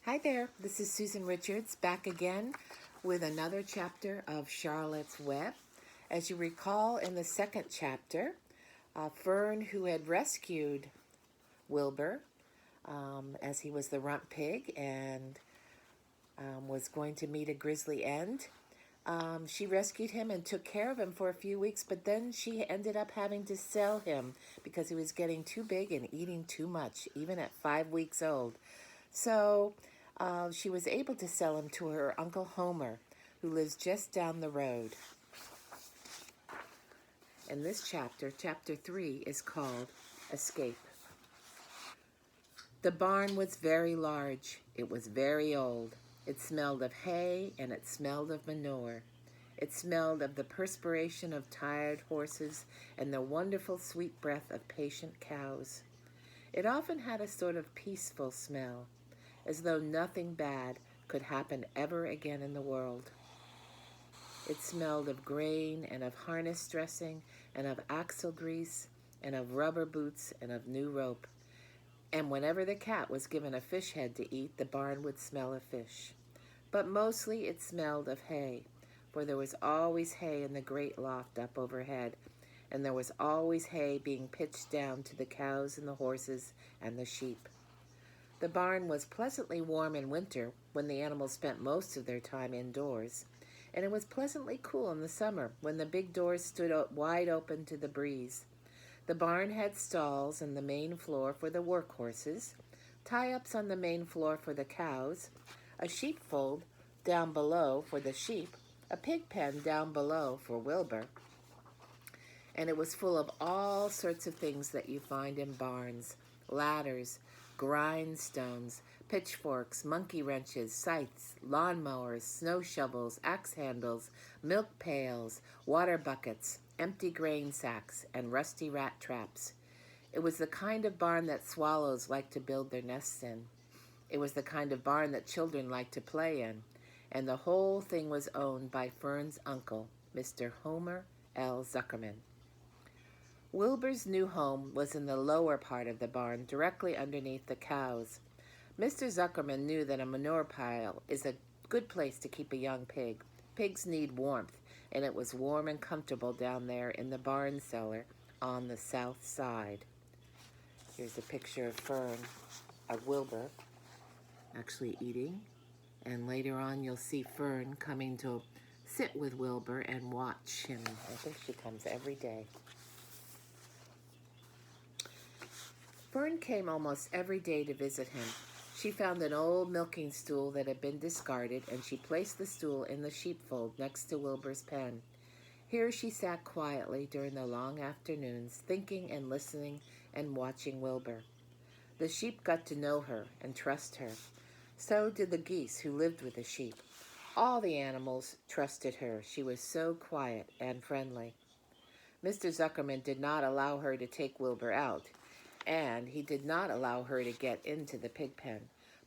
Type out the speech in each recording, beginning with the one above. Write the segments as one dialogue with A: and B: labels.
A: Hi there, this is Susan Richards back again with another chapter of Charlotte's Web. As you recall, in the second chapter, Fern, who had rescued Wilbur as he was the rump pig and was going to meet a grisly end, she rescued him and took care of him for a few weeks, but then she ended up having to sell him because he was getting too big and eating too much, even at 5 weeks old. So she was able to sell him to her Uncle Homer, who lives just down the road. And this chapter, chapter 3, is called Escape. The barn was very large. It was very old. It smelled of hay and it smelled of manure. It smelled of the perspiration of tired horses and the wonderful sweet breath of patient cows. It often had a sort of peaceful smell, as though nothing bad could happen ever again in the world. It smelled of grain and of harness dressing and of axle grease and of rubber boots and of new rope. And whenever the cat was given a fish head to eat, the barn would smell of fish. But mostly it smelled of hay, for there was always hay in the great loft up overhead, and there was always hay being pitched down to the cows and the horses and the sheep. The barn was pleasantly warm in winter when the animals spent most of their time indoors, and it was pleasantly cool in the summer when the big doors stood wide open to the breeze. The barn had stalls on the main floor for the work horses, tie-ups on the main floor for the cows, a sheepfold down below for the sheep, a pig pen down below for Wilbur, and it was full of all sorts of things that you find in barns: ladders, grindstones, pitchforks, monkey wrenches, scythes, lawnmowers, snow shovels, axe handles, milk pails, water buckets, empty grain sacks, and rusty rat traps. It was the kind of barn that swallows like to build their nests in. It was the kind of barn that children like to play in, and the whole thing was owned by Fern's uncle, Mr. Homer L. Zuckerman. Wilbur's new home was in the lower part of the barn, directly underneath the cows. Mr. Zuckerman knew that a manure pile is a good place to keep a young pig. Pigs need warmth, and it was warm and comfortable down there in the barn cellar on the south side. Here's a picture of Wilbur, actually eating, and later on you'll see Fern coming to sit with Wilbur and watch him. I think she comes every day. Fern came almost every day to visit him. She found an old milking stool that had been discarded, and she placed the stool in the sheepfold next to Wilbur's pen. Here she sat quietly during the long afternoons, thinking and listening and watching Wilbur. The sheep got to know her and trust her. So did the geese who lived with the sheep. All the animals trusted her. She was so quiet and friendly. Mr. Zuckerman did not allow her to take Wilbur out, and he did not allow her to get into the pig pen,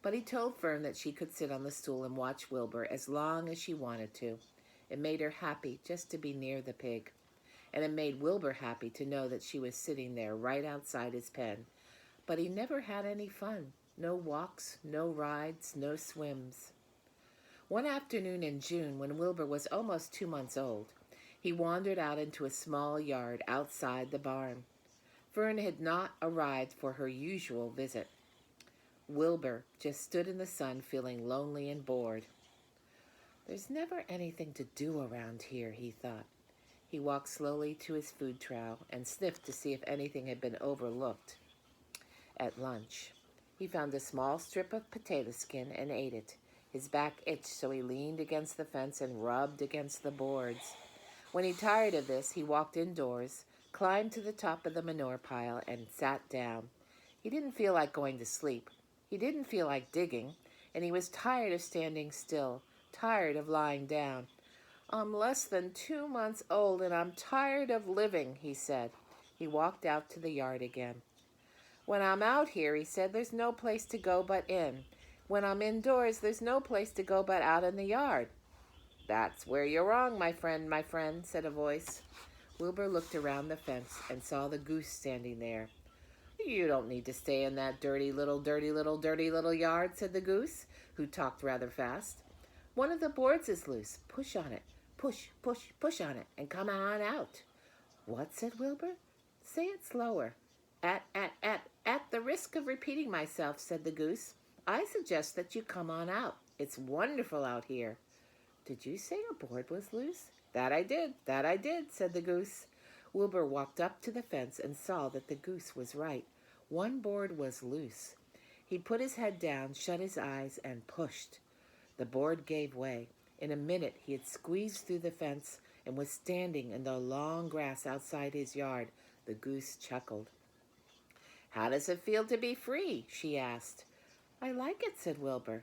A: but he told Fern that she could sit on the stool and watch Wilbur as long as she wanted to. It made her happy just to be near the pig, and it made Wilbur happy to know that she was sitting there right outside his pen. But he never had any fun. No walks, no rides, no swims. One afternoon in June, when Wilbur was almost 2 months old, he wandered out into a small yard outside the barn. Fern had not arrived for her usual visit. Wilbur just stood in the sun feeling lonely and bored. There's never anything to do around here, he thought. He walked slowly to his food trough and sniffed to see if anything had been overlooked at lunch. He found a small strip of potato skin and ate it. His back itched, so he leaned against the fence and rubbed against the boards. When he tired of this, he walked indoors, climbed to the top of the manure pile, and sat down. He didn't feel like going to sleep. He didn't feel like digging, and he was tired of standing still, tired of lying down. I'm less than 2 months old, and I'm tired of living, he said. He walked out to the yard again. When I'm out here, he said, there's no place to go but in. When I'm indoors, there's no place to go but out in the yard. That's where you're wrong, my friend, said a voice. Wilbur looked around the fence and saw the goose standing there. You don't need to stay in that dirty little yard, said the goose, who talked rather fast. One of the boards is loose. Push on it. Push, push, push on it, and come on out. What, said Wilbur? Say it slower. At the risk of repeating myself, said the goose, I suggest that you come on out. It's wonderful out here. Did you say a board was loose? That I did, said the goose. Wilbur walked up to the fence and saw that the goose was right. One board was loose. He put his head down, shut his eyes, and pushed. The board gave way. In a minute he had squeezed through the fence and was standing in the long grass outside his yard. The goose chuckled. How does it feel to be free? She asked. I like it, said Wilbur.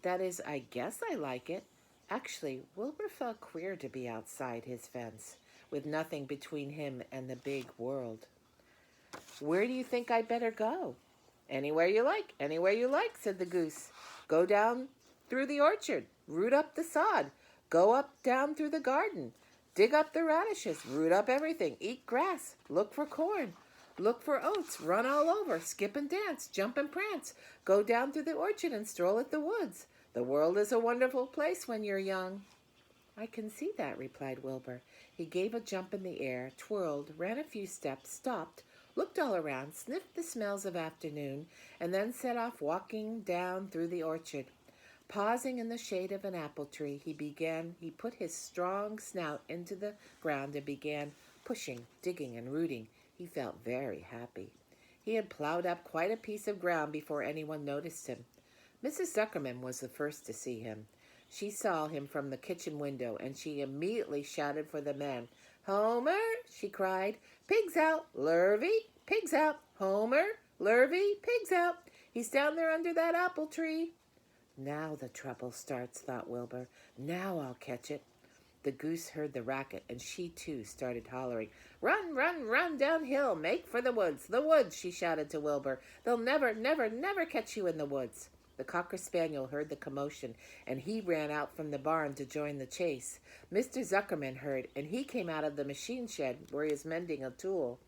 A: That is, I guess I like it. Actually, Wilbur felt queer to be outside his fence, with nothing between him and the big world. Where do you think I'd better go? Anywhere you like, said the goose. Go down through the orchard, root up the sod, go up down through the garden, dig up the radishes, root up everything, eat grass, look for corn, look for oats, run all over, skip and dance, jump and prance, go down through the orchard and stroll at the woods. The world is a wonderful place when you're young. I can see that, replied Wilbur. He gave a jump in the air, twirled, ran a few steps, stopped, looked all around, sniffed the smells of afternoon, and then set off walking down through the orchard. Pausing in the shade of an apple tree, he put his strong snout into the ground and began pushing, digging, and rooting. He felt very happy. He had plowed up quite a piece of ground before anyone noticed him. Mrs. Zuckerman was the first to see him. She saw him from the kitchen window, and she immediately shouted for the men. Homer, she cried, pigs out, Lurvy, pigs out, Homer, Lurvy, pigs out. He's down there under that apple tree. Now the trouble starts, thought Wilbur. Now I'll catch it. The goose heard the racket, and she too started hollering. Run, run, run downhill, make for the woods, she shouted to Wilbur. They'll never, never, never catch you in the woods. The Cocker Spaniel heard the commotion, and he ran out from the barn to join the chase. Mr. Zuckerman heard, and he came out of the machine shed where he was mending a tool.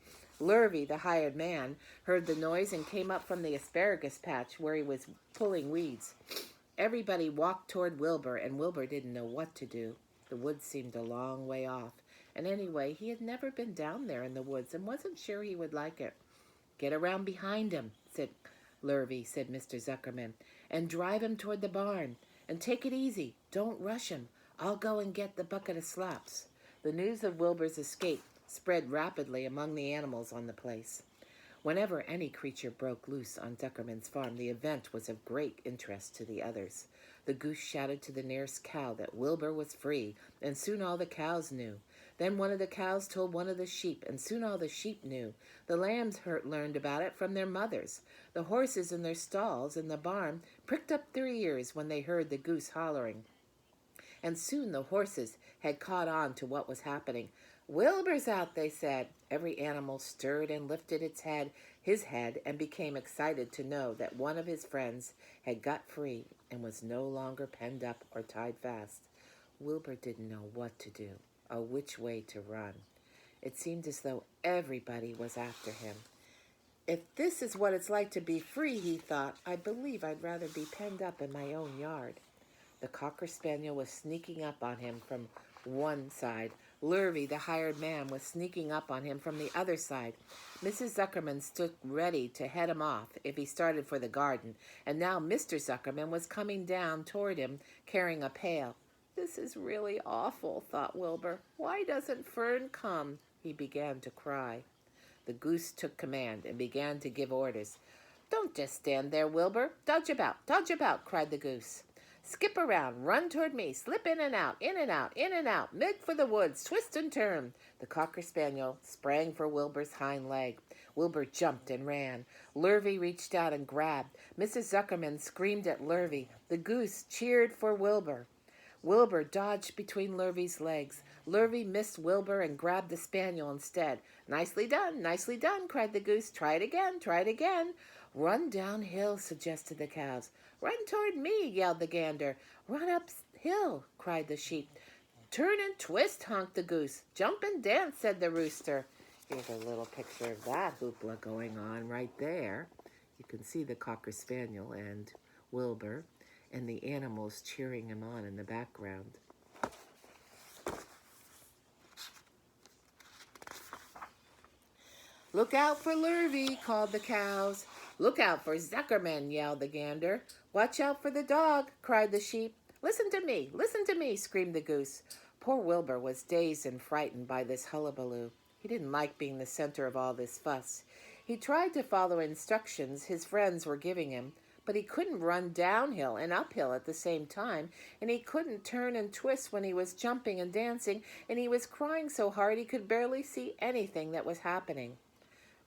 A: Lurvy, the hired man, heard the noise and came up from the asparagus patch where he was pulling weeds. Everybody walked toward Wilbur, and Wilbur didn't know what to do. The woods seemed a long way off, and anyway, he had never been down there in the woods and wasn't sure he would like it. Get around behind him, said Mr. Zuckerman, and drive him toward the barn. And take it easy. Don't rush him. I'll go and get the bucket of slops. The news of Wilbur's escape spread rapidly among the animals on the place. Whenever any creature broke loose on Zuckerman's farm, the event was of great interest to the others. The goose shouted to the nearest cow that Wilbur was free, and soon all the cows knew. Then one of the cows told one of the sheep, and soon all the sheep knew. The lambs learned about it from their mothers. The horses in their stalls in the barn pricked up their ears when they heard the goose hollering. And soon the horses had caught on to what was happening. Wilbur's out, they said. Every animal stirred and lifted his head, and became excited to know that one of his friends had got free and was no longer penned up or tied fast. Wilbur didn't know what to do or which way to run. It seemed as though everybody was after him. If this is what it's like to be free, he thought, I believe I'd rather be penned up in my own yard. The Cocker Spaniel was sneaking up on him from one side. Lurvy, the hired man, was sneaking up on him from the other side. Mrs. Zuckerman stood ready to head him off if he started for the garden, and now Mr. Zuckerman was coming down toward him carrying a pail. This is really awful, thought Wilbur. Why doesn't Fern come? He began to cry. The goose took command and began to give orders. Don't just stand there, Wilbur. Dodge about, cried the goose. Skip around, run toward me, slip in and out, in and out, in and out, make for the woods, twist and turn. The Cocker Spaniel sprang for Wilbur's hind leg. Wilbur jumped and ran. Lurvy reached out and grabbed. Mrs. Zuckerman screamed at Lurvy. The goose cheered for Wilbur. Wilbur dodged between Lurvy's legs. Lurvy missed Wilbur and grabbed the spaniel instead. Nicely done, cried the goose. Try it again. Run downhill, suggested the cows. Run toward me, yelled the gander. Run uphill, cried the sheep. Turn and twist, honked the goose. Jump and dance, said the rooster. Here's a little picture of that hoopla going on right there. You can see the Cocker Spaniel and Wilbur and the animals cheering him on in the background. Look out for Lurvy, called the cows. Look out for Zuckerman, yelled the gander. Watch out for the dog, cried the sheep. Listen to me, screamed the goose. Poor Wilbur was dazed and frightened by this hullabaloo. He didn't like being the center of all this fuss. He tried to follow instructions his friends were giving him, but he couldn't run downhill and uphill at the same time, and he couldn't turn and twist when he was jumping and dancing, and he was crying so hard he could barely see anything that was happening.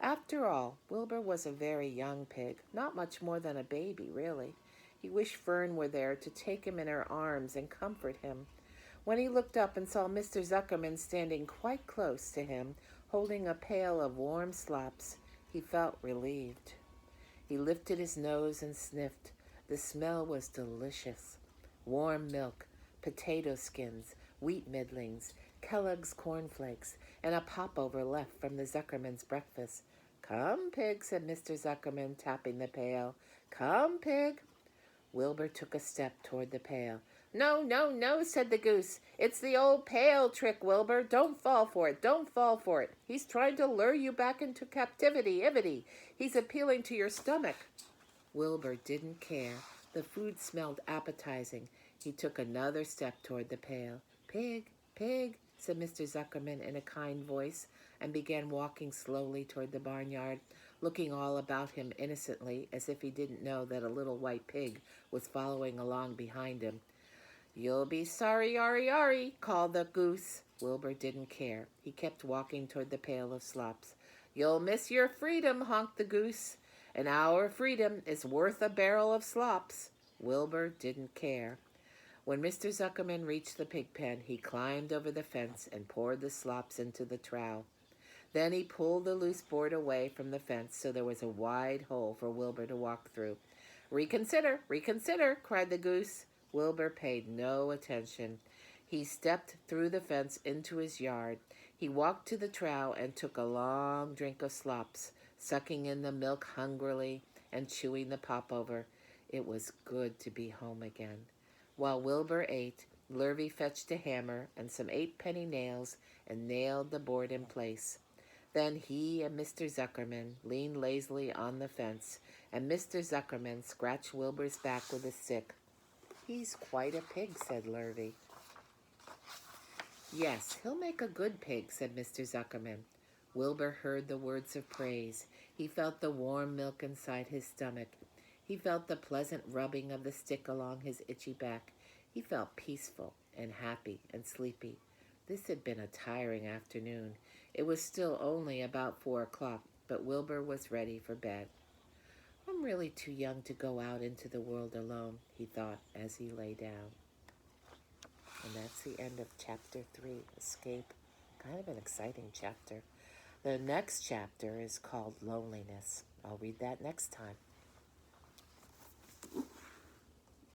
A: After all, Wilbur was a very young pig, not much more than a baby, really. He wished Fern were there to take him in her arms and comfort him. When he looked up and saw Mr. Zuckerman standing quite close to him, holding a pail of warm slops, he felt relieved. He lifted his nose and sniffed. The smell was delicious. Warm milk, potato skins, wheat middlings, Kellogg's cornflakes, and a popover left from the Zuckerman's breakfast. Come, pig, said Mr. Zuckerman, tapping the pail. Come, pig. Wilbur took a step toward the pail. No, no, no, said the goose. It's the old pail trick, Wilbur. Don't fall for it. Don't fall for it. He's trying to lure you back into captivity, ivity. He's appealing to your stomach. Wilbur didn't care. The food smelled appetizing. He took another step toward the pail. Pig, pig, said Mr. Zuckerman in a kind voice, and began walking slowly toward the barnyard, looking all about him innocently as if he didn't know that a little white pig was following along behind him. You'll be sorry, Yari Yari, called the goose. Wilbur didn't care. He kept walking toward the pail of slops. You'll miss your freedom, honked the goose. An hour freedom is worth a barrel of slops. Wilbur didn't care. When Mr. Zuckerman reached the pig pen, he climbed over the fence and poured the slops into the trough. Then he pulled the loose board away from the fence so there was a wide hole for Wilbur to walk through. Reconsider, reconsider, cried the goose. Wilbur paid no attention. He stepped through the fence into his yard. He walked to the trough and took a long drink of slops, sucking in the milk hungrily and chewing the popover. It was good to be home again. While Wilbur ate, Lurvy fetched a hammer and some 8-penny nails and nailed the board in place. Then he and Mr. Zuckerman leaned lazily on the fence, and Mr. Zuckerman scratched Wilbur's back with a stick. He's quite a pig, said Lurvy. Yes, he'll make a good pig, said Mr. Zuckerman. Wilbur heard the words of praise. He felt the warm milk inside his stomach. He felt the pleasant rubbing of the stick along his itchy back. He felt peaceful and happy and sleepy. This had been a tiring afternoon. It was still only about 4 o'clock, but Wilbur was ready for bed. I'm really too young to go out into the world alone, he thought as he lay down. And that's the end of chapter 3, Escape. Kind of an exciting chapter. The next chapter is called Loneliness. I'll read that next time.